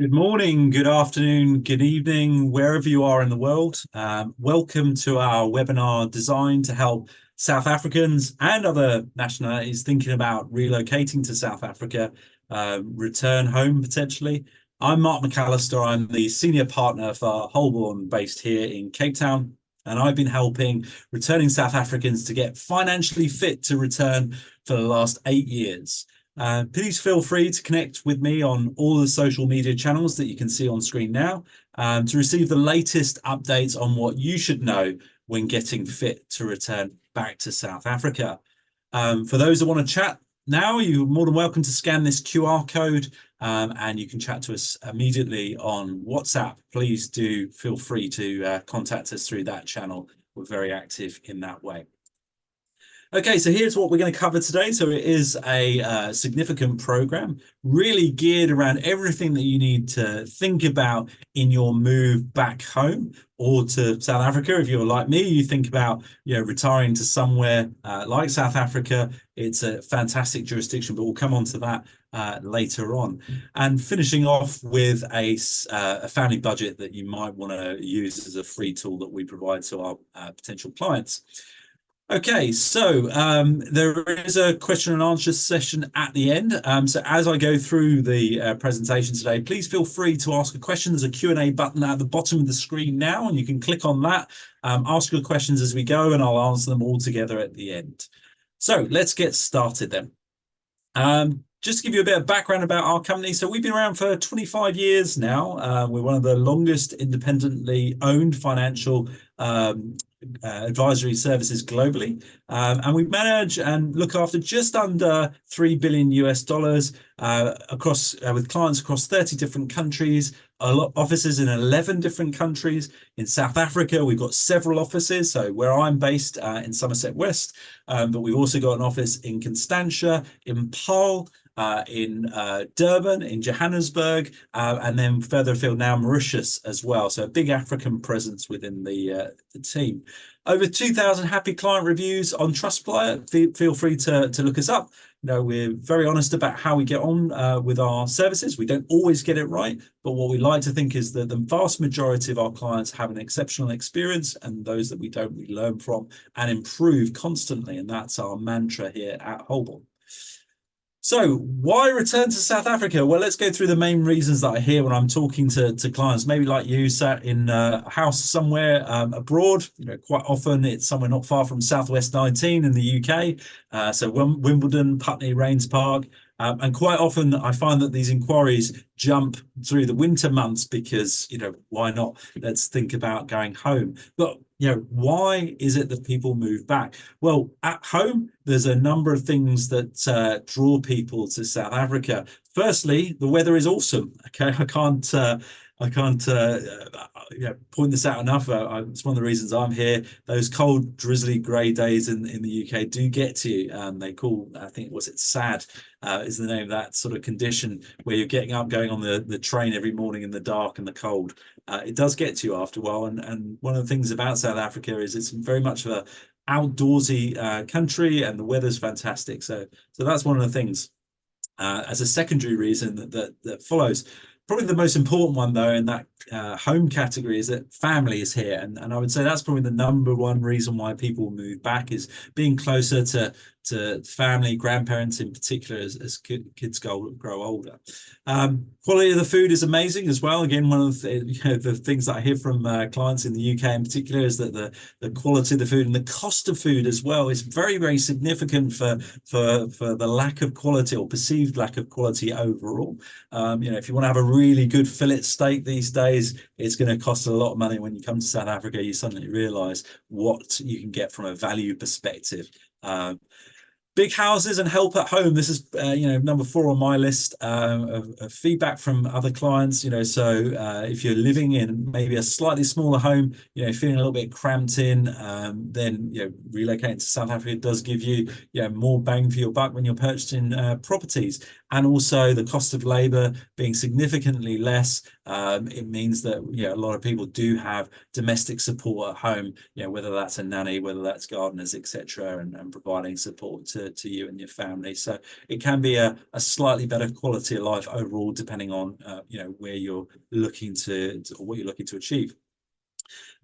Good morning, good afternoon, good evening, wherever you are in the world. Welcome to our webinar designed to help South Africans and other nationalities thinking about relocating to South Africa, return home potentially. I'm Mark McAllister. I'm the senior partner for Holborn based here in Cape Town. And I've been helping returning South Africans to get financially fit to return for the last 8 years. Please feel free to connect with me on all the social media channels that you can see on screen now to receive the latest updates on what you should know when getting fit to return back to South Africa. For those that want to chat now, you're more than welcome to scan this QR code and you can chat to us immediately on WhatsApp. Please do feel free to contact us through that channel. We're very active in that way. Okay, so here's what we're going to cover today. So it is a significant program, really geared around everything that you need to think about in your move back home or to South Africa. If you're like me, you think about retiring to somewhere like South Africa. It's a fantastic jurisdiction, but we'll come on to that later on. And finishing off with a family budget that you might want to use as a free tool that we provide to our potential clients. Okay, so there is a question and answer session at the end. So as I go through the presentation today, please feel free to ask a question. There's a Q&A button at the bottom of the screen now, and you can click on that, ask your questions as we go, and I'll answer them all together at the end. So let's get started then. Just to give you a bit of background about our company. So we've been around for 25 years now. We're one of the longest independently owned financial advisory services globally. And we manage and look after just under 3 billion US dollars across with clients across 30 different countries, offices in 11 different countries. In South Africa, we've got several offices. So where I'm based in Somerset West, but we've also got an office in Constantia, in Paarl, in Durban, in Johannesburg, and then further afield now Mauritius as well. So a big African presence within the team. Over 2,000 happy client reviews on Trustpilot. Feel free to look us up. We're very honest about how we get on with our services. We don't always get it right, but what we like to think is that the vast majority of our clients have an exceptional experience, and those that we don't, we learn from and improve constantly. And that's our mantra here at Holborn. So why return to South Africa? Well, let's go through the main reasons that I hear when I'm talking to clients, maybe like you, sat in a house somewhere abroad. Quite often it's somewhere not far from Southwest 19 in the UK. So Wimbledon, Putney, Rains Park. And quite often I find that these inquiries jump through the winter months because, why not? Let's think about going home. But, why is it that people move back? Well, at home, there's a number of things that draw people to South Africa. Firstly, the weather is awesome. Okay, I can't point this out enough. It's one of the reasons I'm here. Those cold, drizzly, grey days in the UK do get to you. They call, I think, was it SAD, is the name of that sort of condition where you're getting up, going on the train every morning in the dark and the cold. It does get to you after a while. And one of the things about South Africa is it's very much of a outdoorsy country, and the weather's fantastic. So that's one of the things. As a secondary reason that follows. Probably the most important one, though, in that home category is that family is here. And I would say that's probably the number one reason why people move back is being closer to family, grandparents in particular, as kids grow older. Quality of the food is amazing as well. Again, one of the things that I hear from clients in the UK in particular is that the quality of the food and the cost of food as well is very, very significant for the lack of quality or perceived lack of quality overall. If you want to have a really good fillet steak these days, it's going to cost a lot of money. When you come to South Africa, you suddenly realize what you can get from a value perspective. Big houses and help at home. This is, number 4 on my list of feedback from other clients. So if you're living in maybe a slightly smaller home, feeling a little bit cramped in, then relocating to South Africa does give you more bang for your buck when you're purchasing properties. And also the cost of labor being significantly less, it means that a lot of people do have domestic support at home, whether that's a nanny, whether that's gardeners, etc., and providing support to to you and your family. So it can be a slightly better quality of life overall, depending on where you're looking to or what you're looking to achieve.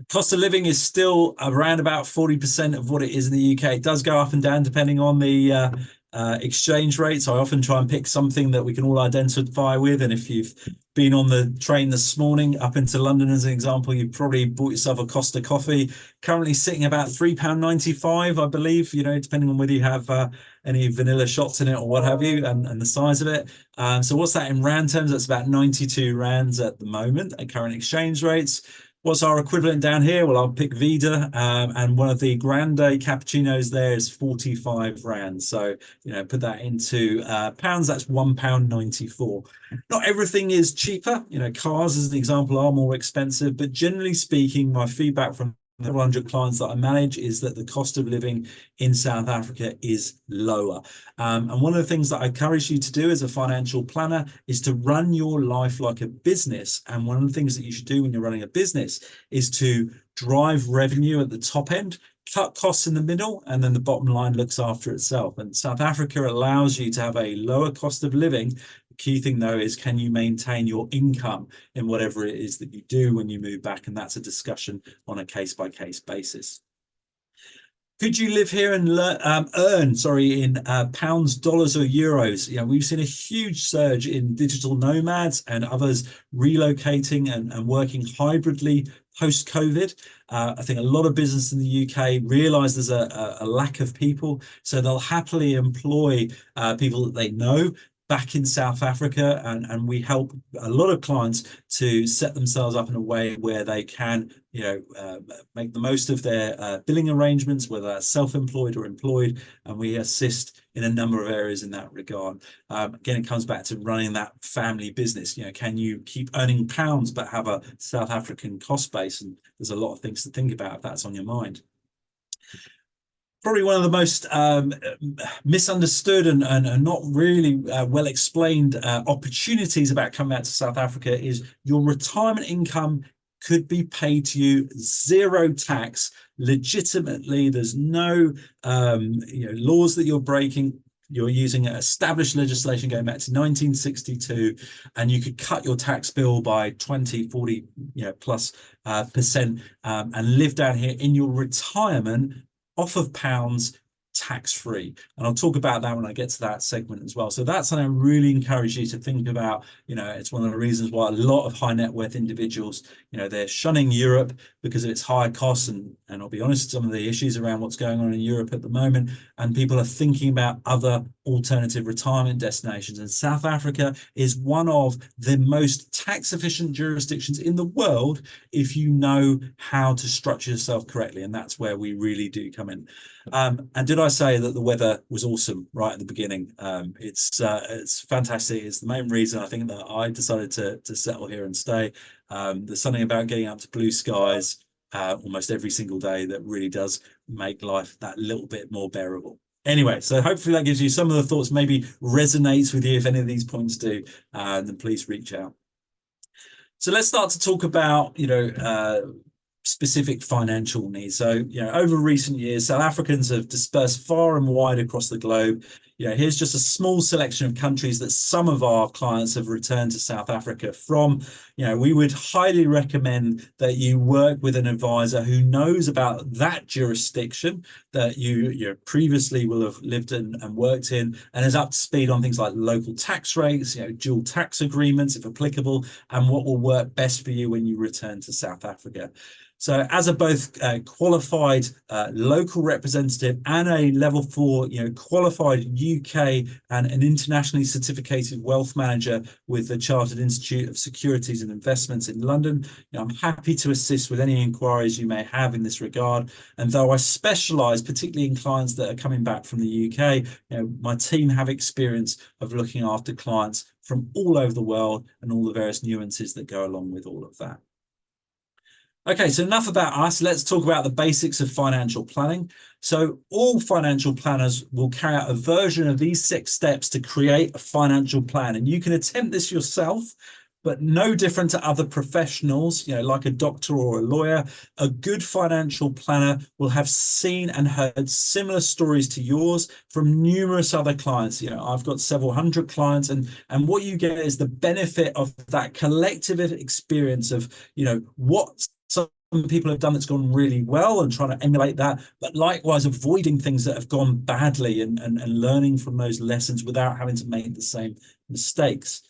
Cost of living is still around about 40% of what it is in the UK. It does go up and down depending on the exchange rates. I often try and pick something that we can all identify with. And if you've been on the train this morning up into London, as an example, you probably bought yourself a Costa coffee, currently sitting about £3.95, I believe, depending on whether you have any vanilla shots in it or what have you, and the size of it. So what's that in rand terms? That's about 92 rands at the moment at current exchange rates. What's our equivalent down here? Well, I'll pick Vida, and one of the grande cappuccinos there is 45 rand. So, put that into pounds, that's £1.94. Not everything is cheaper. Cars, as an example, are more expensive, but generally speaking, my feedback from the 100 clients that I manage is that the cost of living in South Africa is lower. And one of the things that I encourage you to do as a financial planner is to run your life like a business. And one of the things that you should do when you're running a business is to drive revenue at the top end, cut costs in the middle, and then the bottom line looks after itself. And South Africa allows you to have a lower cost of living. The key thing, though, is can you maintain your income in whatever it is that you do when you move back? And that's a discussion on a case-by-case basis. Could you live here and earn in pounds, dollars, or euros? We've seen a huge surge in digital nomads and others relocating and working hybridly post-COVID. I think a lot of business in the UK realize there's a lack of people, so they'll happily employ people that they know back in South Africa, and we help a lot of clients to set themselves up in a way where they can make the most of their billing arrangements, whether that's self-employed or employed, and we assist in a number of areas in that regard. Again, it comes back to running that family business. Can you keep earning pounds but have a South African cost base? And there's a lot of things to think about if that's on your mind. Probably one of the most misunderstood and not really well explained opportunities about coming out to South Africa is your retirement income could be paid to you zero tax legitimately. There's no laws that you're breaking. You're using established legislation going back to 1962, and you could cut your tax bill by 20, 40 plus percent and live down here in your retirement off of pounds, tax-free. And I'll talk about that when I get to that segment as well. So that's something I really encourage you to think about. It's one of the reasons why a lot of high net worth individuals, they're shunning Europe because of its higher costs. And I'll be honest, some of the issues around what's going on in Europe at the moment, and people are thinking about other alternative retirement destinations. And South Africa is one of the most tax efficient jurisdictions in the world if you know how to structure yourself correctly. And that's where we really do come in. And did I say that the weather was awesome right at the beginning? It's fantastic. It's the main reason I think that I decided to settle here and stay. There's something about getting up to blue skies almost every single day that really does make life that little bit more bearable. Anyway, so hopefully that gives you some of the thoughts, maybe resonates with you. If any of these points do, then please reach out. So let's start to talk about, specific financial needs. So, over recent years, South Africans have dispersed far and wide across the globe. Here's just a small selection of countries that some of our clients have returned to South Africa from. We would highly recommend that you work with an advisor who knows about that jurisdiction that you previously will have lived in and worked in, and is up to speed on things like local tax rates, dual tax agreements, if applicable, and what will work best for you when you return to South Africa. So as a both qualified local representative and a level 4, qualified UK and an internationally certificated wealth manager with the Chartered Institute of Securities and Investments in London, I'm happy to assist with any inquiries you may have in this regard. And though I specialise particularly in clients that are coming back from the UK, my team have experience of looking after clients from all over the world and all the various nuances that go along with all of that. Okay, so enough about us. Let's talk about the basics of financial planning. So all financial planners will carry out a version of these 6 steps to create a financial plan. And you can attempt this yourself But no different to other professionals, like a doctor or a lawyer, a good financial planner will have seen and heard similar stories to yours from numerous other clients. I've got several hundred clients, and what you get is the benefit of that collective experience of, what some people have done that's gone really well and trying to emulate that, but likewise avoiding things that have gone badly and learning from those lessons without having to make the same mistakes.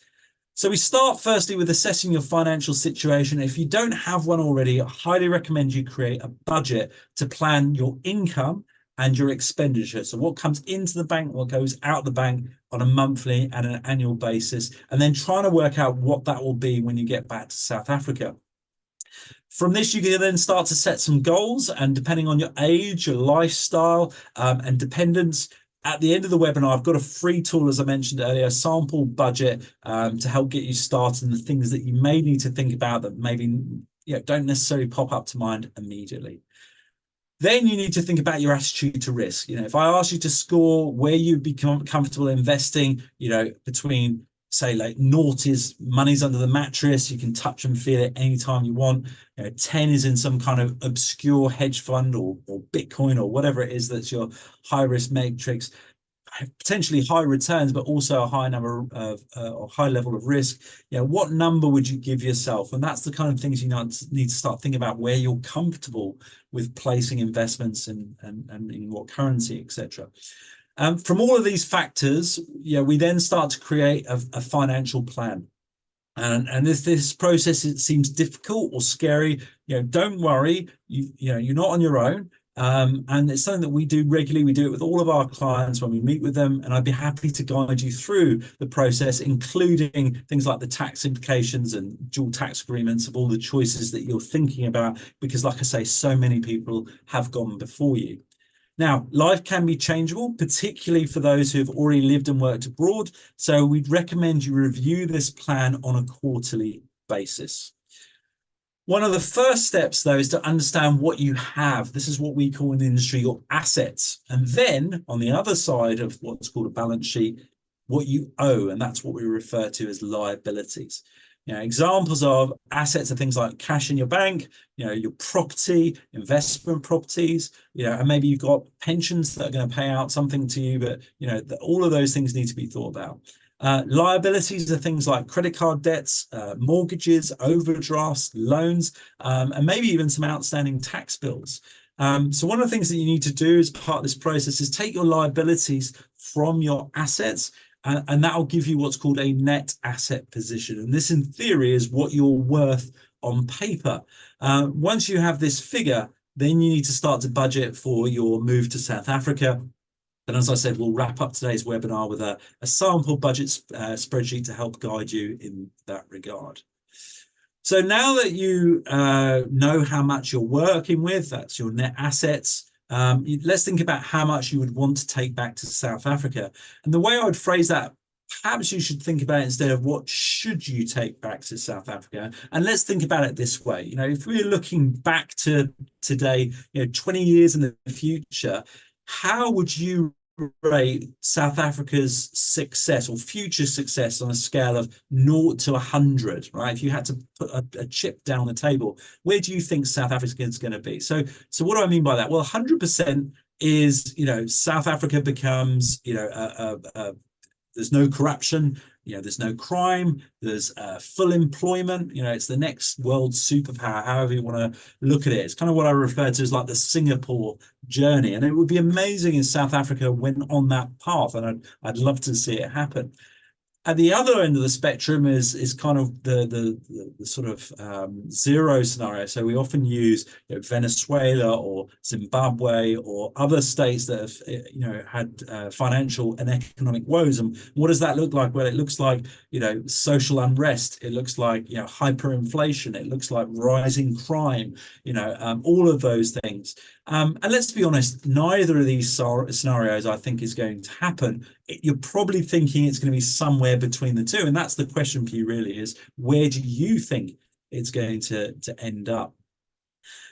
So we start firstly with assessing your financial situation. If you don't have one already, I highly recommend you create a budget to plan your income and your expenditure. So what comes into the bank, what goes out the bank on a monthly and an annual basis, and then trying to work out what that will be when you get back to South Africa. From this, you can then start to set some goals, and depending on your age, your lifestyle, and dependence, at the end of the webinar, I've got a free tool, as I mentioned earlier, a sample budget to help get you started and the things that you may need to think about that maybe don't necessarily pop up to mind immediately. Then you need to think about your attitude to risk. If I ask you to score where you'd be comfortable investing, between, say, like 0 is money's under the mattress, you can touch and feel it anytime you want. 10 is in some kind of obscure hedge fund or Bitcoin or whatever it is that's your high risk matrix. Potentially high returns, but also a high number of or high level of risk. What number would you give yourself? And that's the kind of things you need to start thinking about, where you're comfortable with placing investments and in what currency, etc. From all of these factors, we then start to create a financial plan. And if this process, it seems difficult or scary, don't worry. You're not on your own. And it's something that we do regularly. We do it with all of our clients when we meet with them, and I'd be happy to guide you through the process, including things like the tax implications and dual tax agreements of all the choices that you're thinking about, because like I say, so many people have gone before you. Now, life can be changeable, particularly for those who have already lived and worked abroad. So we'd recommend you review this plan on a quarterly basis. One of the first steps, though, is to understand what you have. This is what we call in the industry your assets. And then on the other side of what's called a balance sheet, what you owe. And that's what we refer to as liabilities. Examples of assets are things like cash in your bank, your property, investment properties, and maybe you've got pensions that are going to pay out something to you, but all of those things need to be thought about. Liabilities are things like credit card debts, mortgages, overdrafts, loans, and maybe even some outstanding tax bills. So one of the things that you need to do as part of this process is take your liabilities from your assets, and that will give you what's called a net asset position. And this, in theory, is what you're worth on paper. Once you have this figure, then you need to start to budget for your move to South Africa. And as I said, we'll wrap up today's webinar with a sample budget spreadsheet to help guide you in that regard. So now that you know how much you're working with, that's your net assets, let's think about how much you would want to take back to South Africa. And the way I would phrase that, perhaps you should think about it instead of what should you take back to South Africa. And let's think about it this way. If we're looking back to today, 20 years in the future, how would you rate South Africa's success or future success on a scale of 0 to 100, right? If you had to put a chip down on the table, where do you think South Africa is going to be? So what do I mean by that? Well, 100% is, South Africa becomes, there's no corruption, there's no crime, there's full employment, it's the next world superpower, however you want to look at it. It's kind of what I refer to as like the Singapore journey. And it would be amazing if South Africa went on that path, and I'd love to see it happen. At the other end of the spectrum is kind of the sort of zero scenario. So we often use Venezuela or Zimbabwe or other states that have had financial and economic woes. And what does that look like? Well, it looks like social unrest. It looks like hyperinflation. It looks like rising crime. All of those things. And let's be honest, neither of these scenarios I think is going to happen. You're probably thinking it's going to be somewhere between the two. And that's the question for you really, is where do you think it's going to end up?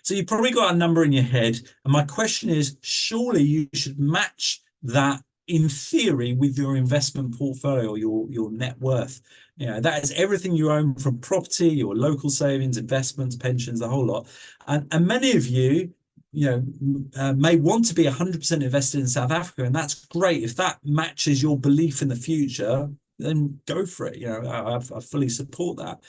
So you've probably got a number in your head. And my question is, surely you should match that in theory, with your investment portfolio, your net worth. That is everything you own, from property, your local savings, investments, pensions, the whole lot. And many of you, may want to be 100% invested in South Africa, and that's great. If that matches your belief in the future, then go for it. I fully support that.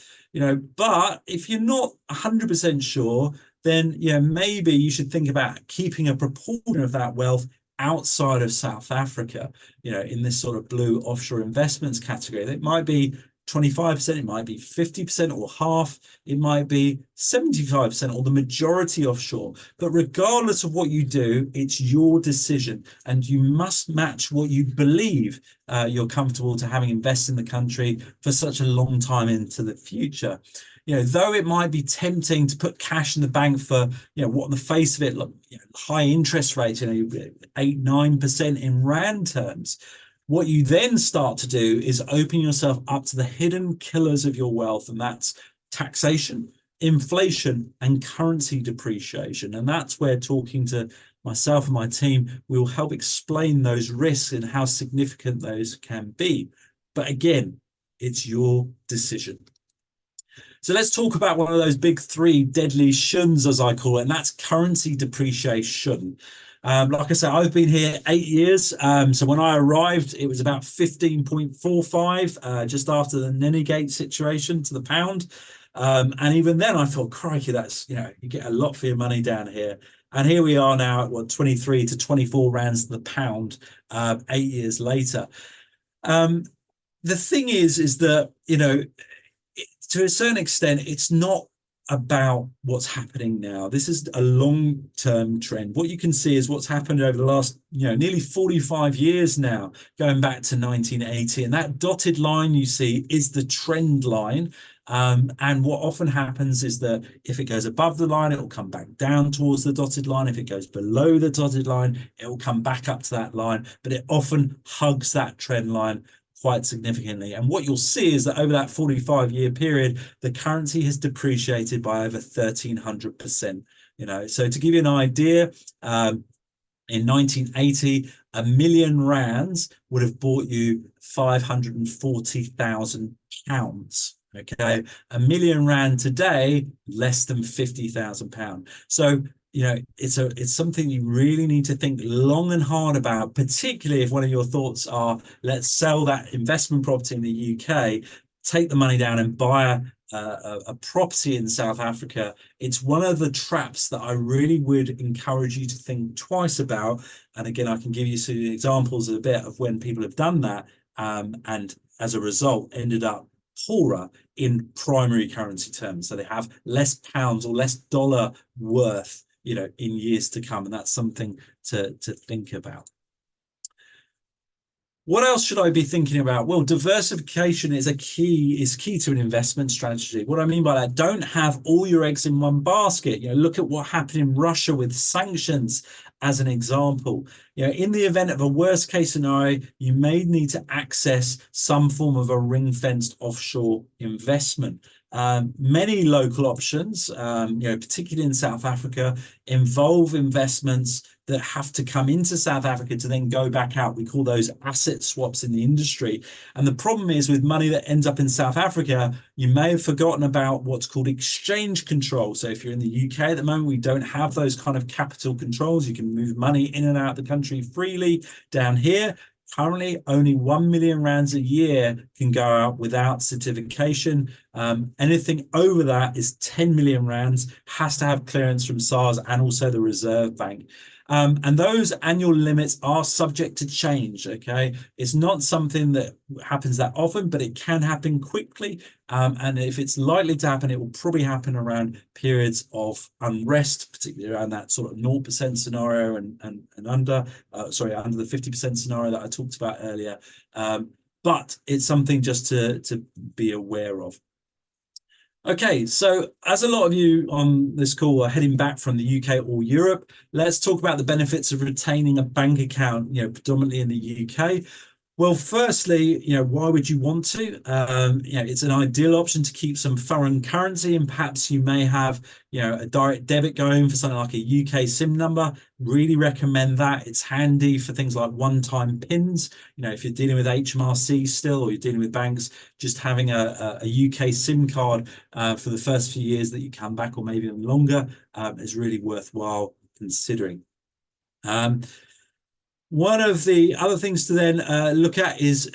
But if you're not 100% sure, then maybe you should think about keeping a proportion of that wealth outside of South Africa, in this sort of blue offshore investments category. It might be 25%, it might be 50% or half, it might be 75% or the majority offshore. But regardless of what you do, it's your decision, and you must match what you believe you're comfortable to having invested in the country for such a long time into the future. Though it might be tempting to put cash in the bank for, what on the face of it, look, high interest rates, 8-9% in rand terms. What you then start to do is open yourself up to the hidden killers of your wealth, and that's taxation, inflation, and currency depreciation. And that's where, talking to myself and my team, we will help explain those risks and how significant those can be. But again, it's your decision. So let's talk about one of those big three deadly shuns, as I call it, and that's currency depreciation. Like I said, I've been here 8 years. So when I arrived, it was about 15.45, just after the Nenegate situation to the pound. And even then I thought, crikey, that's, you get a lot for your money down here. And here we are now at, what, 23 to 24 rands to the pound, 8 years later. The thing is that, to a certain extent, it's not about what's happening now. This is a long-term trend. What you can see is what's happened over the last, nearly 45 years now, going back to 1980. And that dotted line you see is the trend line. And what often happens is that if it goes above the line, it will come back down towards the dotted line. If it goes below the dotted line, it will come back up to that line. But it often hugs that trend line quite significantly. And what you'll see is that over that 45-year period, the currency has depreciated by over 1,300%. So to give you an idea, in 1980, a million rands would have bought you 540,000 pounds. Okay, a million rand today, less than 50,000 pounds. So it's something you really need to think long and hard about, particularly if one of your thoughts are, let's sell that investment property in the UK, take the money down and buy a property in South Africa. It's one of the traps that I really would encourage you to think twice about. And again, I can give you some examples a bit of when people have done that, and as a result ended up poorer in primary currency terms. So they have less pounds or less dollar worth, in years to come. And that's something to think about. What else should I be thinking about? Well, diversification is key to an investment strategy. What I mean by that, don't have all your eggs in one basket. Look at what happened in Russia with sanctions as an example. In the event of a worst case scenario, you may need to access some form of a ring-fenced offshore investment. Many local options, particularly in South Africa, involve investments that have to come into South Africa to then go back out. We call those asset swaps in the industry. And the problem is, with money that ends up in South Africa, you may have forgotten about what's called exchange control. So if you're in the UK at the moment, we don't have those kind of capital controls. You can move money in and out of the country freely. Down here, currently, only 1 million rands a year can go out without certification. Anything over that is 10 million rands, has to have clearance from SARS and also the Reserve Bank. And those annual limits are subject to change. Okay, it's not something that happens that often, but it can happen quickly. And if it's likely to happen, it will probably happen around periods of unrest, particularly around that sort of 0% scenario and under the 50% scenario that I talked about earlier. But it's something just to be aware of. Okay, so as a lot of you on this call are heading back from the UK or Europe, let's talk about the benefits of retaining a bank account, predominantly in the UK. Well, firstly, why would you want to? It's an ideal option to keep some foreign currency, and perhaps you may have, a direct debit going for something like a UK SIM number. Really recommend that. It's handy for things like one-time pins. If you're dealing with HMRC still, or you're dealing with banks, just having a UK SIM card for the first few years that you come back, or maybe even longer, is really worthwhile considering. One of the other things to then look at is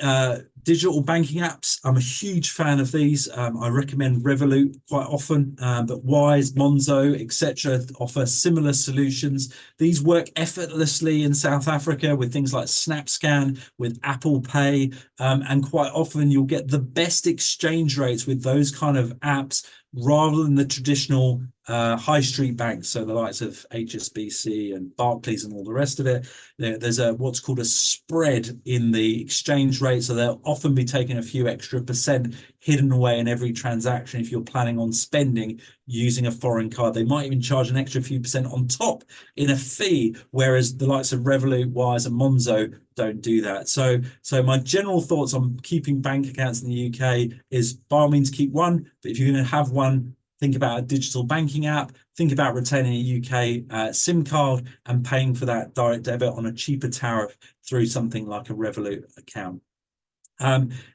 digital banking apps. I'm a huge fan of these. I recommend Revolut quite often, but Wise, Monzo, etc. offer similar solutions. These work effortlessly in South Africa with things like SnapScan, with Apple Pay, and quite often you'll get the best exchange rates with those kind of apps rather than the traditional high street banks, so the likes of HSBC and Barclays and all the rest of it. There's what's called a spread in the exchange rate, so they'll often be taking a few extra percent hidden away in every transaction if you're planning on spending using a foreign card. They might even charge an extra few percent on top in a fee, whereas the likes of Revolut, Wise, and Monzo don't do that. So my general thoughts on keeping bank accounts in the UK is, by all means, keep one, but if you're going to have one, think about a digital banking app, think about retaining a UK SIM card and paying for that direct debit on a cheaper tariff through something like a Revolut account.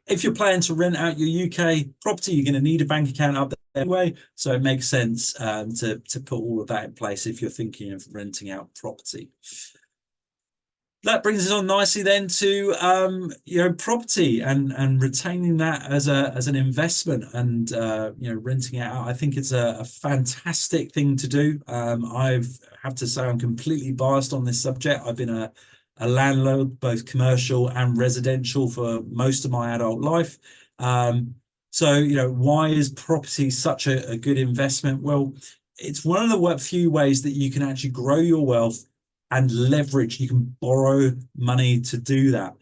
If you're planning to rent out your UK property, you're going to need a bank account up there anyway, so it makes sense to put all of that in place if you're thinking of renting out property. That brings us on nicely then to property and retaining that as an investment, and renting it out. I think it's a fantastic thing to do. I have to say I'm completely biased on this subject. I've been a landlord, both commercial and residential, for most of my adult life. So why is property such a good investment? Well, it's one of the few ways that you can actually grow your wealth and leverage. You can borrow money to do that.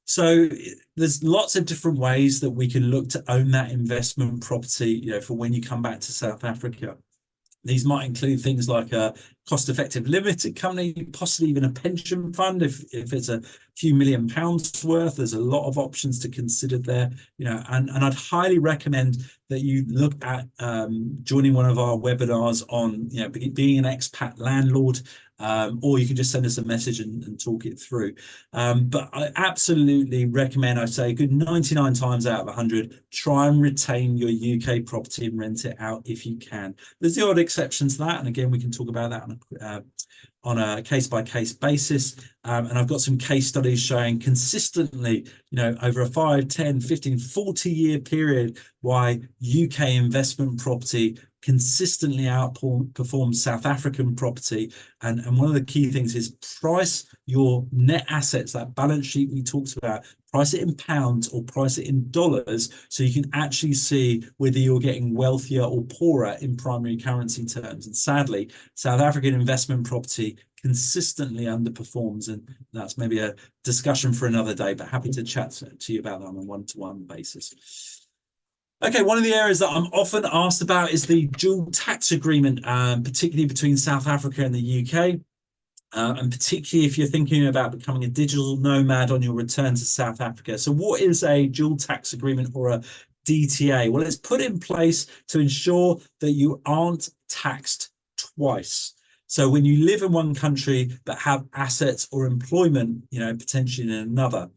So there's lots of different ways that we can look to own that investment property, for when you come back to South Africa. These might include things like a cost-effective limited company, possibly even a pension fund if it's a few £1 million worth. There's a lot of options to consider there, and I'd highly recommend that you look at joining one of our webinars on being an expat landlord, or you can just send us a message and talk it through. But I absolutely recommend, I say a good 99 times out of 100, try and retain your UK property and rent it out if you can. There's the odd exception to that, and again, we can talk about that on a case-by-case basis. And I've got some case studies showing consistently, over a 5, 10, 15, 40-year period, why UK investment property consistently outperforms South African property. And one of the key things is price your net assets, that balance sheet we talked about, price it in pounds or price it in dollars, so you can actually see whether you're getting wealthier or poorer in primary currency terms. And sadly, South African investment property consistently underperforms, and that's maybe a discussion for another day, but happy to chat to you about that on a one-to-one basis. Okay, one of the areas that I'm often asked about is the dual tax agreement, particularly between South Africa and the UK. And particularly if you're thinking about becoming a digital nomad on your return to South Africa. So what is a dual tax agreement, or a DTA? Well, it's put in place to ensure that you aren't taxed twice. So when you live in one country but have assets or employment, potentially in another.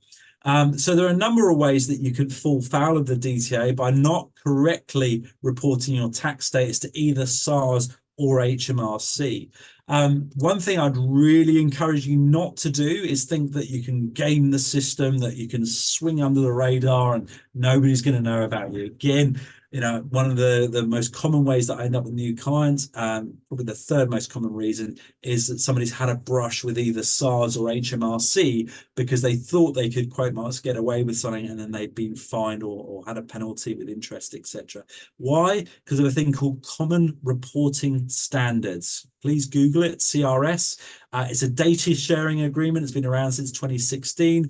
So there are a number of ways that you could fall foul of the DTA by not correctly reporting your tax status to either SARS or HMRC. One thing I'd really encourage you not to do is think that you can game the system, that you can swing under the radar and nobody's going to know about you. Again, one of the most common ways that I end up with new clients, probably the third most common reason, is that somebody's had a brush with either SARS or HMRC because they thought they could, quote marks, get away with something, and then they've been fined or had a penalty with interest, etc. Why? Because of a thing called Common Reporting Standards. Please Google it, CRS. It's a data sharing agreement. It's been around since 2016.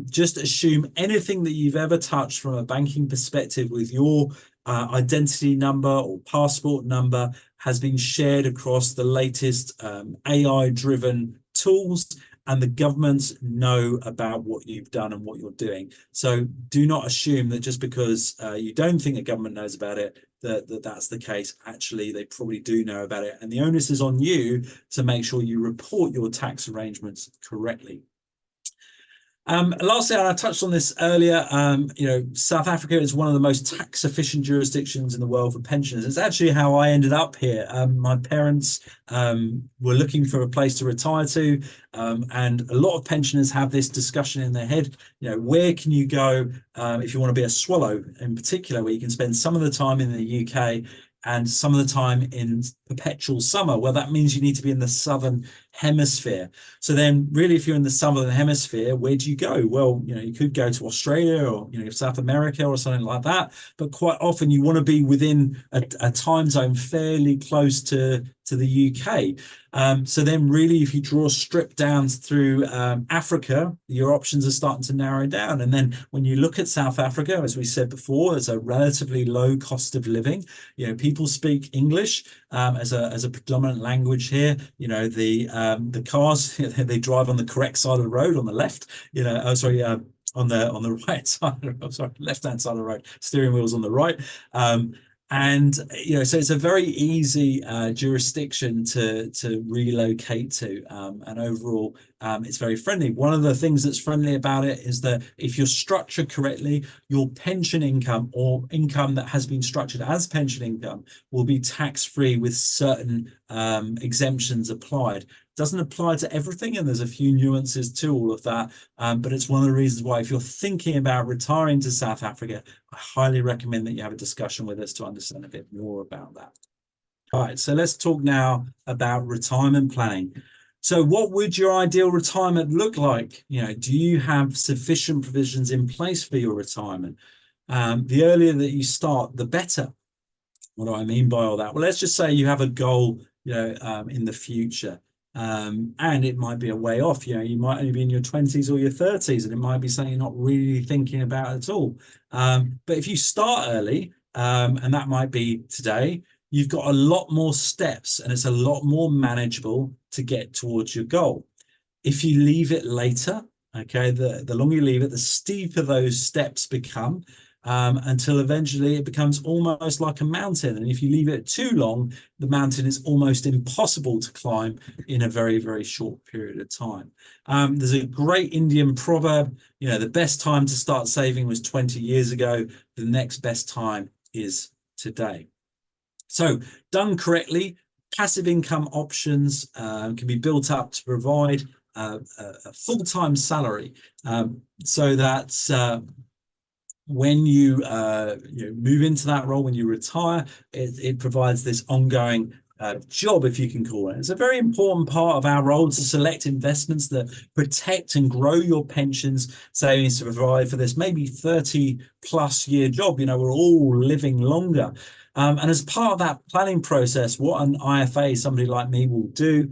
Just assume anything that you've ever touched from a banking perspective with your identity number or passport number has been shared across the latest AI-driven tools, and the governments know about what you've done and what you're doing. So do not assume that just because you don't think the government knows about it, that's the case. Actually, they probably do know about it. And the onus is on you to make sure you report your tax arrangements correctly. Lastly, and I touched on this earlier, South Africa is one of the most tax efficient jurisdictions in the world for pensioners. It's actually how I ended up here. My parents were looking for a place to retire to, and a lot of pensioners have this discussion in their head, where can you go if you want to be a swallow in particular, where you can spend some of the time in the UK and some of the time in perpetual summer. Well, that means you need to be in the southern hemisphere. So then really, if you're in the southern hemisphere, where do you go? Well, you could go to Australia or South America or something like that, but quite often you want to be within a time zone fairly close to the UK. So then really, if you draw a strip down through Africa, your options are starting to narrow down. And then when you look at South Africa, as we said before, it's a relatively low cost of living. People speak English as a predominant language here. The cars, they drive on the correct side of the road, on the left. On the right side, left-hand side of the road, steering wheel's on the right. So it's a very easy jurisdiction to relocate to, and overall it's very friendly. One of the things that's friendly about it is that if you're structured correctly, your pension income or income that has been structured as pension income will be tax-free with certain exemptions applied. Doesn't apply to everything, and there's a few nuances to all of that, but it's one of the reasons why, if you're thinking about retiring to South Africa, I highly recommend that you have a discussion with us to understand a bit more about that. All right, so let's talk now about retirement planning. So what would your ideal retirement look like? Do you have sufficient provisions in place for your retirement? The earlier that you start, the better. What do I mean by all that? Well, let's just say you have a goal, in the future. And it might be a way off. You might only be in your 20s or your 30s, and it might be something you're not really thinking about at all. But if you start early, and that might be today, you've got a lot more steps, and it's a lot more manageable to get towards your goal. If you leave it later, okay, the longer you leave it, the steeper those steps become. Until eventually it becomes almost like a mountain. And if you leave it too long, the mountain is almost impossible to climb in a very, very short period of time. There's a great Indian proverb, the best time to start saving was 20 years ago. The next best time is today. So done correctly, passive income options can be built up to provide a full-time salary, so that when you move into that role, when you retire, it provides this ongoing job, if you can call it. It's a very important part of our role to select investments that protect and grow your pensions savings to provide for this maybe 30+ year job. We're all living longer. And as part of that planning process, what an IFA, somebody like me, will do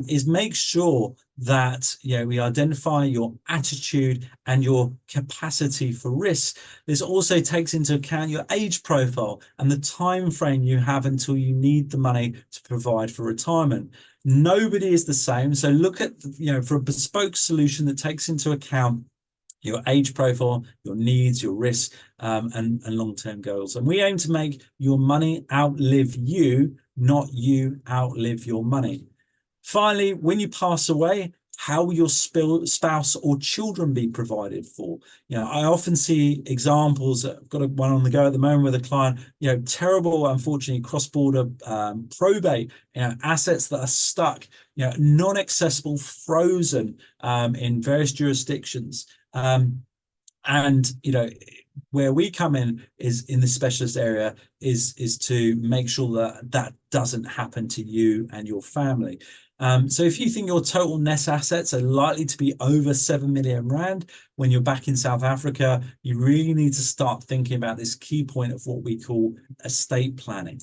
is make sure that we identify your attitude and your capacity for risk. This also takes into account your age profile and the time frame you have until you need the money to provide for retirement. Nobody is the same, so look at for a bespoke solution that takes into account your age profile, your needs, your risks, and long-term goals. And we aim to make your money outlive you, not you outlive your money. Finally, when you pass away, how will your spouse or children be provided for? I often see examples. I've got one on the go at the moment with a client, terrible, unfortunately, cross-border probate, assets that are stuck, non-accessible, frozen in various jurisdictions. Where we come in is in the specialist area is to make sure that that doesn't happen to you and your family. So if you think your total net assets are likely to be over 7 million rand when you're back in South Africa, you really need to start thinking about this key point of what we call estate planning.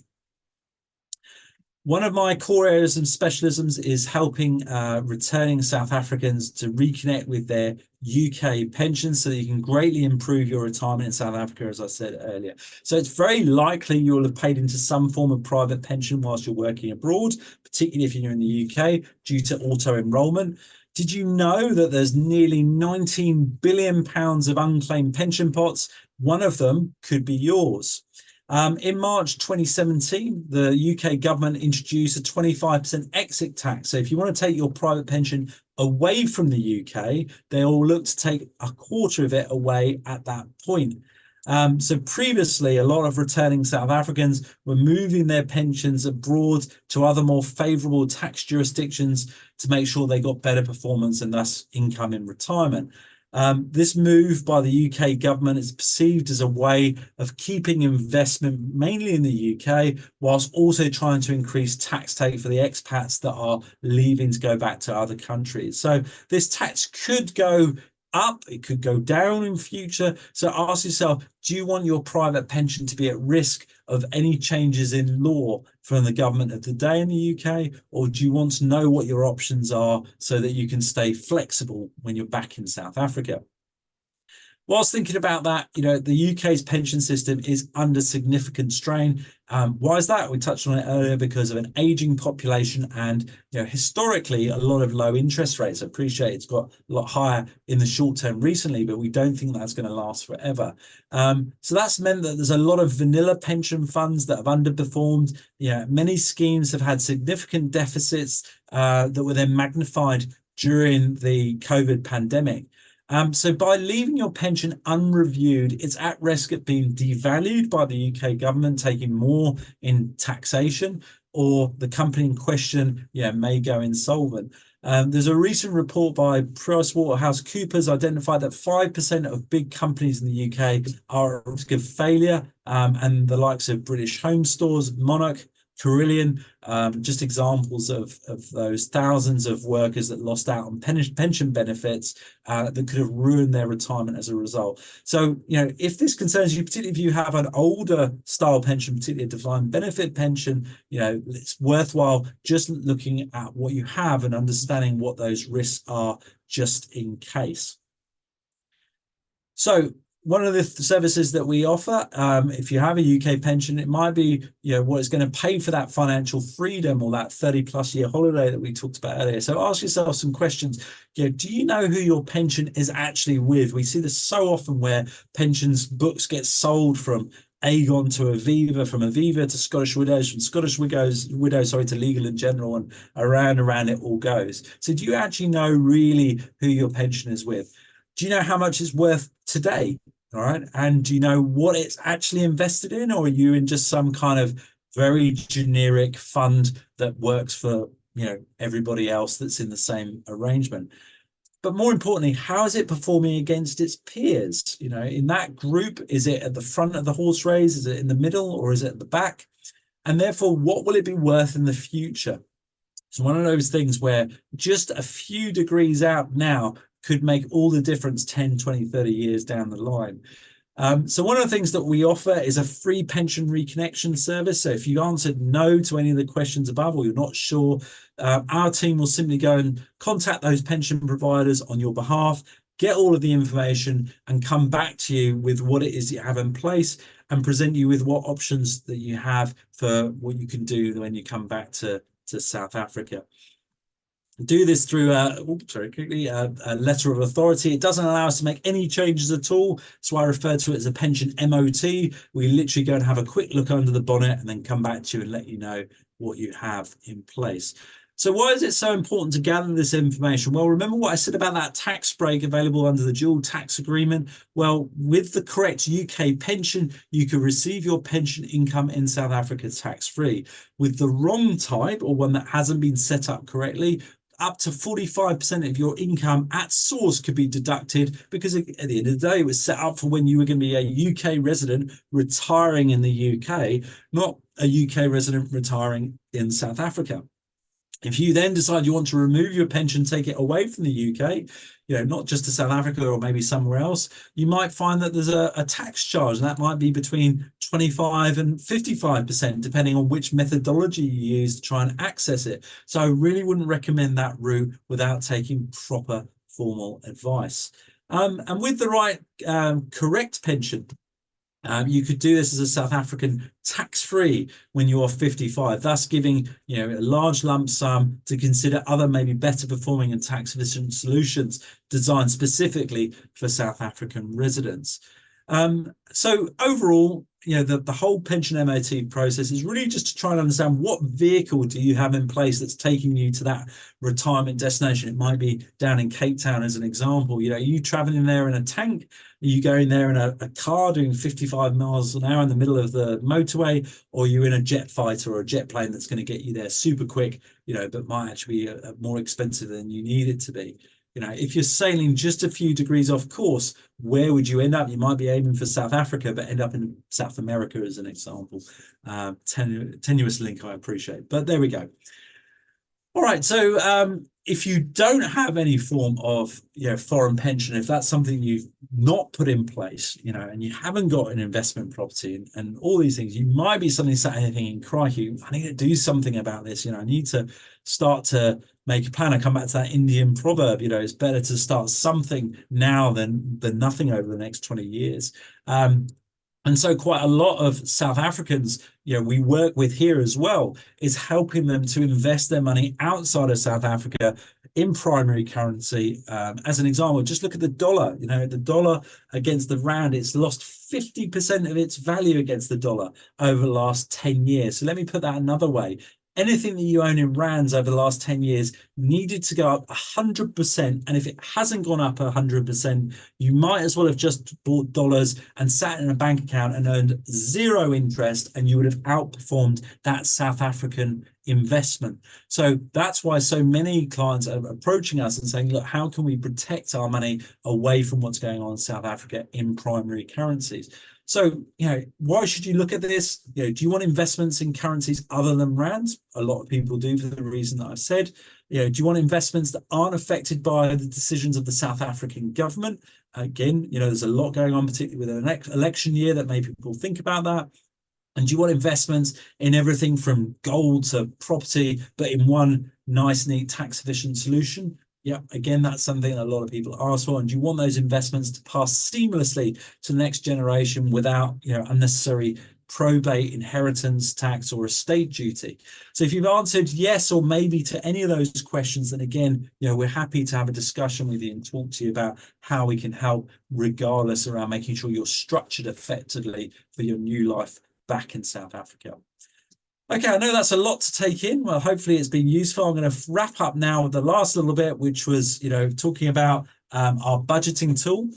One of my core areas of specialisms is helping returning South Africans to reconnect with their UK pensions so that you can greatly improve your retirement in South Africa, as I said earlier. So it's very likely you'll have paid into some form of private pension whilst you're working abroad, particularly if you're in the UK, due to auto-enrollment. Did you know that there's nearly 19 billion pounds of unclaimed pension pots? One of them could be yours. In March 2017, the UK government introduced a 25% exit tax. So if you want to take your private pension away from the UK, they all look to take a quarter of it away at that point. So previously, a lot of returning South Africans were moving their pensions abroad to other more favourable tax jurisdictions to make sure they got better performance and thus income in retirement. This move by the UK government is perceived as a way of keeping investment mainly in the UK, whilst also trying to increase tax take for the expats that are leaving to go back to other countries. So this tax could go up, it could go down in future. So ask yourself, do you want your private pension to be at risk of any changes in law from the government of today in the UK, or do you want to know what your options are so that you can stay flexible when you're back in South Africa? Whilst thinking about that, the UK's pension system is under significant strain. Why is that? We touched on it earlier because of an aging population and, historically a lot of low interest rates. I appreciate it's got a lot higher in the short term recently, but we don't think that's going to last forever. So that's meant that there's a lot of vanilla pension funds that have underperformed. Many schemes have had significant deficits that were then magnified during the COVID pandemic. So by leaving your pension unreviewed, it's at risk of being devalued by the UK government, taking more in taxation, or the company in question may go insolvent. There's a recent report by PricewaterhouseCoopers identified that 5% of big companies in the UK are at risk of failure, and the likes of British Home Stores, Monarch, Carillion, just examples of those thousands of workers that lost out on pension benefits that could have ruined their retirement as a result. So, if this concerns you, particularly if you have an older style pension, particularly a defined benefit pension, it's worthwhile just looking at what you have and understanding what those risks are just in case. So one of the services that we offer, if you have a UK pension, it might be, what is going to pay for that financial freedom or that 30+ year holiday that we talked about earlier. So ask yourself some questions. Do you know who your pension is actually with? We see this so often where pensions books get sold from Aegon to Aviva, from Aviva to Scottish Widows, from Scottish Widows, to Legal and General, and around it all goes. So do you actually know really who your pension is with? Do you know how much it's worth today? All right. And do you know what it's actually invested in, or are you in just some kind of very generic fund that works for, everybody else that's in the same arrangement? But more importantly, how is it performing against its peers? In that group, is it at the front of the horse race? Is it in the middle, or is it at the back? And therefore, what will it be worth in the future? So one of those things where just a few degrees out now could make all the difference 10, 20, 30 years down the line. So one of the things that we offer is a free pension reconnection service. So if you answered no to any of the questions above, or you're not sure, our team will simply go and contact those pension providers on your behalf, get all of the information, and come back to you with what it is you have in place and present you with what options that you have for what you can do when you come back to South Africa. Do this through a letter of authority. It doesn't allow us to make any changes at all, so I refer to it as a pension MOT. We literally go and have a quick look under the bonnet and then come back to you and let you know what you have in place. So why is it so important to gather this information? Well, remember what I said about that tax break available under the dual tax agreement? Well, with the correct UK pension, you can receive your pension income in South Africa tax-free. With the wrong type, or one that hasn't been set up correctly, up to 45% of your income at source could be deducted, because at the end of the day, it was set up for when you were going to be a UK resident retiring in the UK, not a UK resident retiring in South Africa. If you then decide you want to remove your pension, take it away from the UK, not just to South Africa or maybe somewhere else, you might find that there's a tax charge, and that might be between 25 and 55%, depending on which methodology you use to try and access it. So I really wouldn't recommend that route without taking proper formal advice. And with the right correct pension, You could do this as a South African tax-free when you are 55, thus giving a large lump sum to consider other maybe better performing and tax efficient solutions designed specifically for South African residents. So overall, the whole pension MOT process is really just to try and understand what vehicle do you have in place that's taking you to that retirement destination. It might be down in Cape Town as an example. Are you traveling there in a tank? Are you going there in a car doing 55 miles an hour in the middle of the motorway? Or are you in a jet fighter or a jet plane that's going to get you there super quick, but might actually be more expensive than you need it to be? If you're sailing just a few degrees off course, where would you end up? You might be aiming for South Africa, but end up in South America as an example. Tenuous link, I appreciate. But there we go. All right, so if you don't have any form of foreign pension, if that's something you've not put in place, and you haven't got an investment property and all these things, you might be suddenly thinking, crikey, I need to do something about this. I need to start to make a plan. I come back to that Indian proverb, it's better to start something now than nothing over the next 20 years. And so quite a lot of South Africans, we work with here as well, is helping them to invest their money outside of South Africa in primary currency. As an example, just look at the dollar. The dollar against the rand, it's lost 50% of its value against the dollar over the last 10 years. So let me put that another way. Anything that you own in rands over the last 10 years needed to go up 100%. And if it hasn't gone up 100%, you might as well have just bought dollars and sat in a bank account and earned zero interest, and you would have outperformed that South African investment. So that's why so many clients are approaching us and saying, look, how can we protect our money away from what's going on in South Africa in primary currencies? So, why should you look at this? Do you want investments in currencies other than rands? A lot of people do for the reason that I've said. Do you want investments that aren't affected by the decisions of the South African government? Again, there's a lot going on, particularly with an election year, that made people think about that. And do you want investments in everything from gold to property, but in one nice, neat, tax-efficient solution? Yeah, again, that's something a lot of people ask for. And do you want those investments to pass seamlessly to the next generation without, unnecessary probate, inheritance tax, or estate duty? So if you've answered yes or maybe to any of those questions, then again, we're happy to have a discussion with you and talk to you about how we can help, regardless, around making sure you're structured effectively for your new life back in South Africa. Okay, I know that's a lot to take in. Well, hopefully it's been useful. I'm going to wrap up now with the last little bit, which was, talking about our budgeting tool.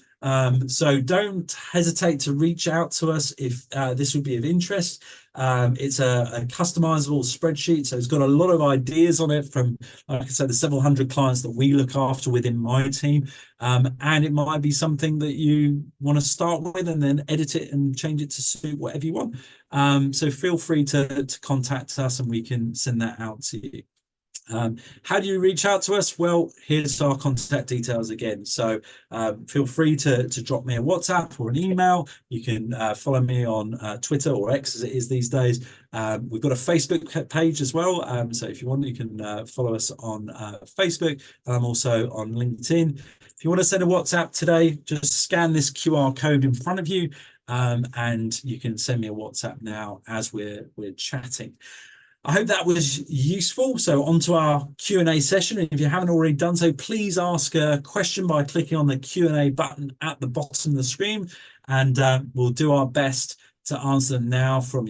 So don't hesitate to reach out to us if this would be of interest. It's a customizable spreadsheet, so it's got a lot of ideas on it from, like I said, the several hundred clients that we look after within my team. And it might be something that you want to start with and then edit it and change it to suit whatever you want. So feel free to contact us and we can send that out to you. How do you reach out to us? Well, here's our contact details again. So feel free to drop me a WhatsApp or an email. You can follow me on Twitter or X as it is these days. We've got a Facebook page as well. So if you want, you can follow us on Facebook. I'm also on LinkedIn. If you want to send a WhatsApp today, just scan this QR code in front of you, and you can send me a WhatsApp now as we're chatting. I hope that was useful. So on to our Q&A session. If you haven't already done so, please ask a question by clicking on the Q&A button at the bottom of the screen, and we'll do our best to answer them now for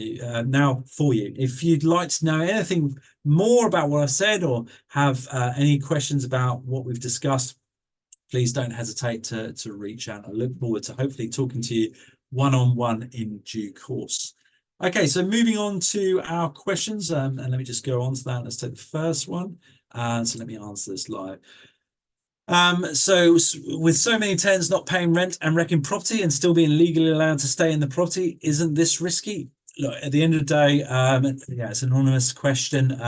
you. If you'd like to know anything more about what I said or have any questions about what we've discussed, please don't hesitate to reach out. I look forward to hopefully talking to you one-on-one in due course. Okay, so moving on to our questions, and let me just go on to that. Let's take the first one. So let me answer this live. So with so many tenants not paying rent and wrecking property and still being legally allowed to stay in the property, isn't this risky? Look, at the end of the day, yeah, it's an anonymous question.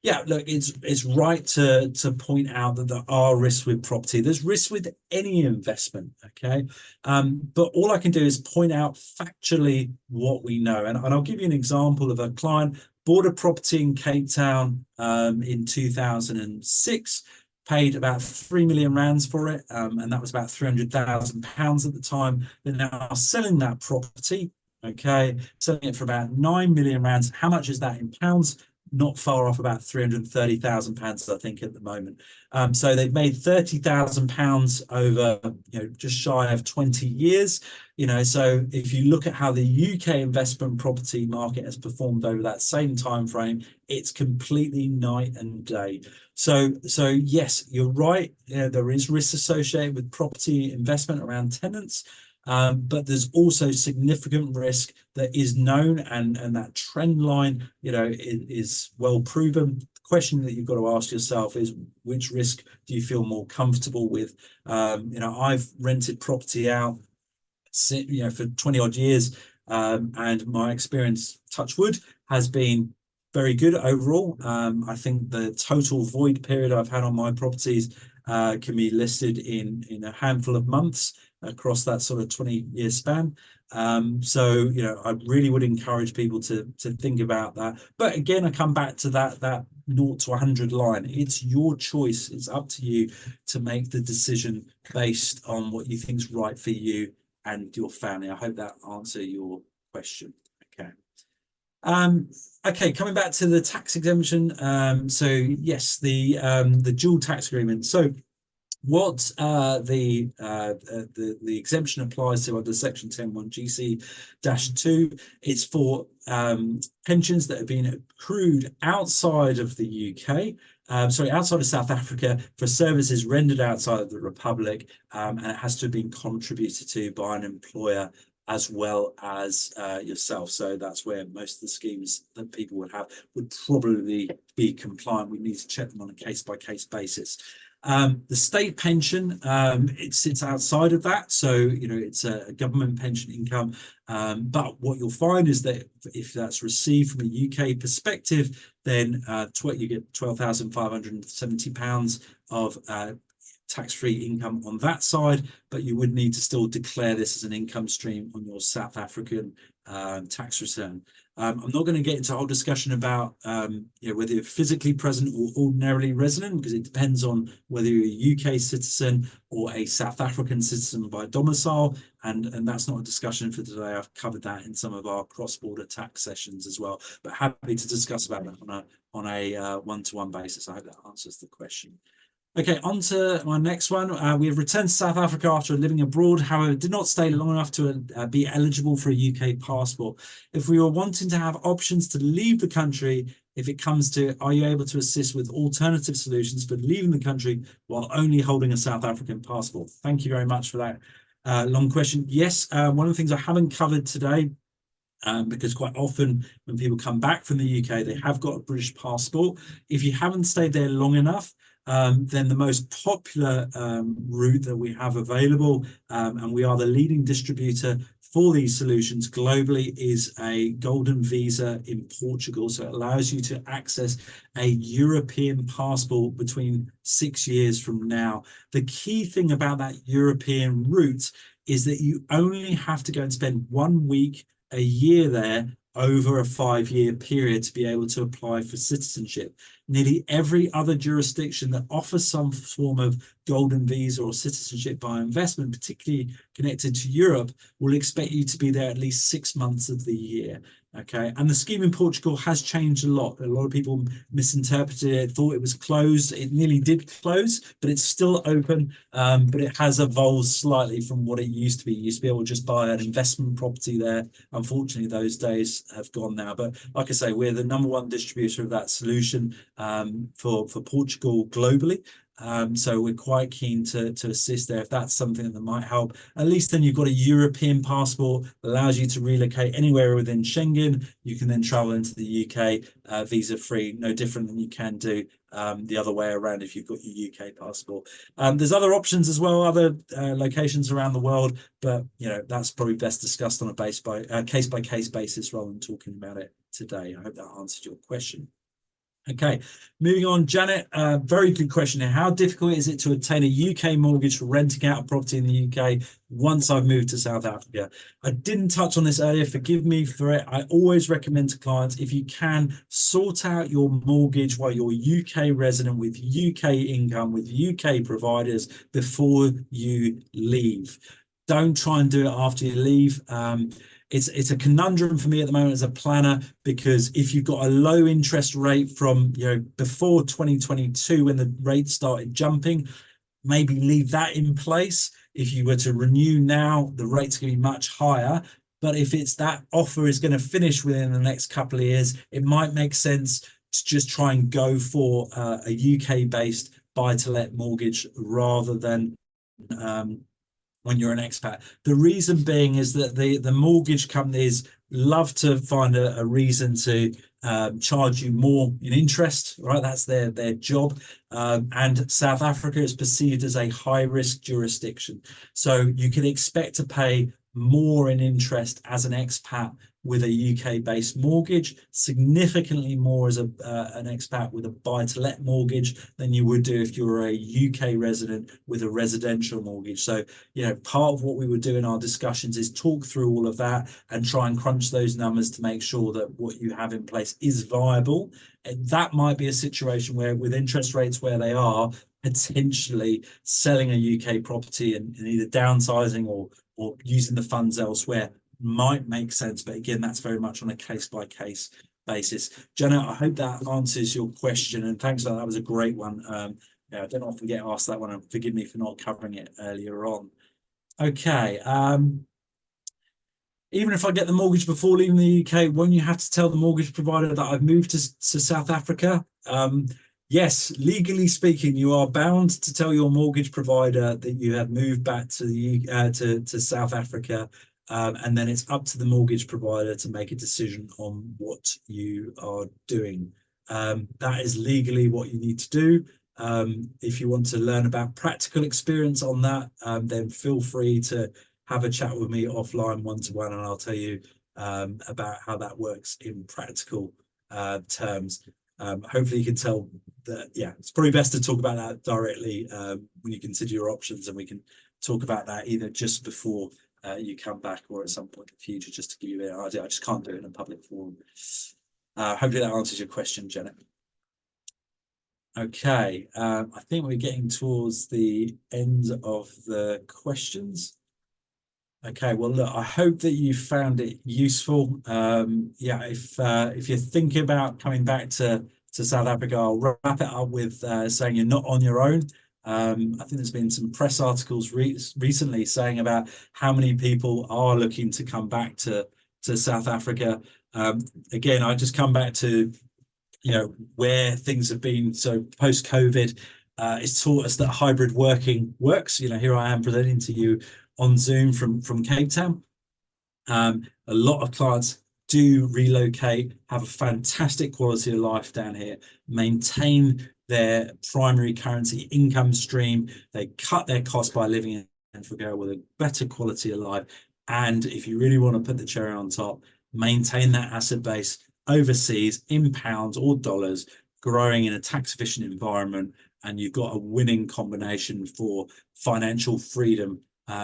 Yeah, look, it's right to point out that there are risks with property. There's risks with any investment, okay? But all I can do is point out factually what we know. And I'll give you an example of a client bought a property in Cape Town in 2006, paid about 3 million rands for it, and that was about £300,000 at the time. They're now selling that property. Okay, selling it for about 9 million rands. How much is that in pounds? Not far off, about 330,000 pounds, I think, at the moment. So they've made 30,000 pounds over, just shy of 20 years. So if you look at how the UK investment property market has performed over that same time frame, it's completely night and day. So yes, you're right. There is risk associated with property investment around tenants. But there's also significant risk that is known, and that trend line, is well proven. The question that you've got to ask yourself is, which risk do you feel more comfortable with? I've rented property out, for 20 odd years, and my experience, touch wood, has been very good overall. I think the total void period I've had on my properties can be listed in a handful of months across that sort of 20-year span. So I really would encourage people to think about that. But again, I come back to that 0 to 100 line. It's your choice. It's up to you to make the decision based on what you think is right for you and your family. I hope that answers your question. Okay. Okay, coming back to the tax exemption. So yes, the dual tax agreement. So what the exemption applies to under Section 10(1) GC-2 is for pensions that have been accrued outside of the UK, outside of South Africa, for services rendered outside of the Republic, and it has to have been contributed to by an employer as well as yourself. So that's where most of the schemes that people would have would probably be compliant. We need to check them on a case-by-case basis. The state pension, it sits outside of that, so it's a government pension income. But what you'll find is that if that's received from a UK perspective, then you get £12,570 of tax-free income on that side, but you would need to still declare this as an income stream on your South African tax return. I'm not going to get into a whole discussion about whether you're physically present or ordinarily resident, because it depends on whether you're a UK citizen or a South African citizen by domicile, and that's not a discussion for today. I've covered that in some of our cross-border tax sessions as well, but happy to discuss about that on a one-to-one basis. I hope that answers the question. Okay, on to my next one. We have returned to South Africa after living abroad, however, did not stay long enough to be eligible for a UK passport. If we were wanting to have options to leave the country, if it comes to, are you able to assist with alternative solutions for leaving the country while only holding a South African passport? Thank you very much for that long question. Yes, one of the things I haven't covered today, because quite often when people come back from the UK, they have got a British passport. If you haven't stayed there long enough, then the most popular route that we have available, and we are the leading distributor for these solutions globally, is a golden visa in Portugal. So it allows you to access a European passport between 6 years from now. The key thing about that European route is that you only have to go and spend 1 week a year there over a 5-year period to be able to apply for citizenship. Nearly every other jurisdiction that offers some form of golden visa or citizenship by investment, particularly connected to Europe, will expect you to be there at least 6 months of the year. Okay, and the scheme in Portugal has changed a lot. A lot of people misinterpreted it, thought it was closed. It nearly did close, but it's still open. But it has evolved slightly from what it used to be. You used to be able to just buy an investment property there. Unfortunately, those days have gone now. But like I say, we're the #1 distributor of that solution for Portugal globally. So we're quite keen to assist there if that's something that might help. At least then you've got a European passport, allows you to relocate anywhere within Schengen. You can then travel into the UK visa free, no different than you can do the other way around if you've got your UK passport. There's other options as well, other locations around the world, but that's probably best discussed on a case by case basis rather than talking about it today. I hope that answered your question. Okay, moving on, Janet, very good question here. How difficult is it to obtain a UK mortgage for renting out a property in the UK once I've moved to South Africa? I didn't touch on this earlier, forgive me for it. I always recommend to clients, if you can, sort out your mortgage while you're UK resident with UK income, with UK providers before you leave. Don't try and do it after you leave. it's a conundrum for me at the moment as a planner, because if you've got a low interest rate from before 2022 when the rates started jumping, maybe leave that in place. If you were to renew now, the rate's going to be much higher. But if it's that offer is going to finish within the next couple of years, it might make sense to just try and go for a UK-based buy-to-let mortgage rather than when you're an expat. The reason being is that the mortgage companies love to find a reason to charge you more in interest, right? That's their job. And South Africa is perceived as a high-risk jurisdiction. So you can expect to pay more in interest as an expat with a UK-based mortgage, significantly more as an expat with a buy-to-let mortgage than you would do if you were a UK resident with a residential mortgage. So, part of what we would do in our discussions is talk through all of that and try and crunch those numbers to make sure that what you have in place is viable. And that might be a situation where, with interest rates where they are, potentially selling a UK property and either downsizing or using the funds elsewhere might make sense. But again, that's very much on a case-by-case basis. Jenna, I hope that answers your question, and thanks for that. That was a great one. I don't often get asked that one, and forgive me for not covering it earlier on. Okay. Even if I get the mortgage before leaving the UK, won't you have to tell the mortgage provider that I've moved to South Africa? Yes, legally speaking, you are bound to tell your mortgage provider that you have moved back to to South Africa, and then it's up to the mortgage provider to make a decision on what you are doing. That is legally what you need to do. If you want to learn about practical experience on that, then feel free to have a chat with me offline one-to-one, and I'll tell you about how that works in practical terms. Hopefully you can tell that, it's probably best to talk about that directly when you consider your options, and we can talk about that either just before you come back or at some point in the future, just to give you an idea. I just can't do it in a public forum. Hopefully that answers your question, Jenna. Okay, I think we're getting towards the end of the questions. Okay, well, look, I hope that you found it useful. If you're thinking about coming back to South Africa, I'll wrap it up with saying you're not on your own. I think there's been some press articles recently saying about how many people are looking to come back to South Africa. Again, I just come back to where things have been. So post-COVID, it's taught us that hybrid working works. Here I am presenting to you on Zoom from Cape Town. A lot of clients do relocate, have a fantastic quality of life down here, maintain their primary currency income stream. They cut their costs by living in Africa with a better quality of life. And if you really want to put the cherry on top, maintain that asset base overseas in pounds or dollars, growing in a tax efficient environment, and you've got a winning combination for financial freedom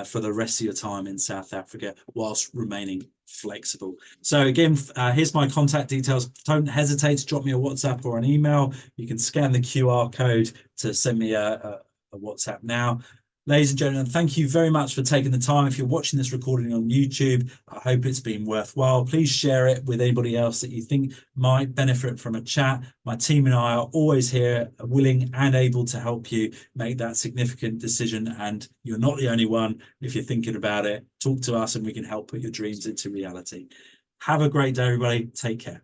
for the rest of your time in South Africa whilst remaining flexible. So again, here's my contact details. Don't hesitate to drop me a WhatsApp or an email. You can scan the QR code to send me a WhatsApp now. Ladies and gentlemen, thank you very much for taking the time. If you're watching this recording on YouTube, I hope it's been worthwhile. Please share it with anybody else that you think might benefit from a chat. My team and I are always here, willing and able to help you make that significant decision. And you're not the only one. If you're thinking about it, talk to us and we can help put your dreams into reality. Have a great day, everybody. Take care.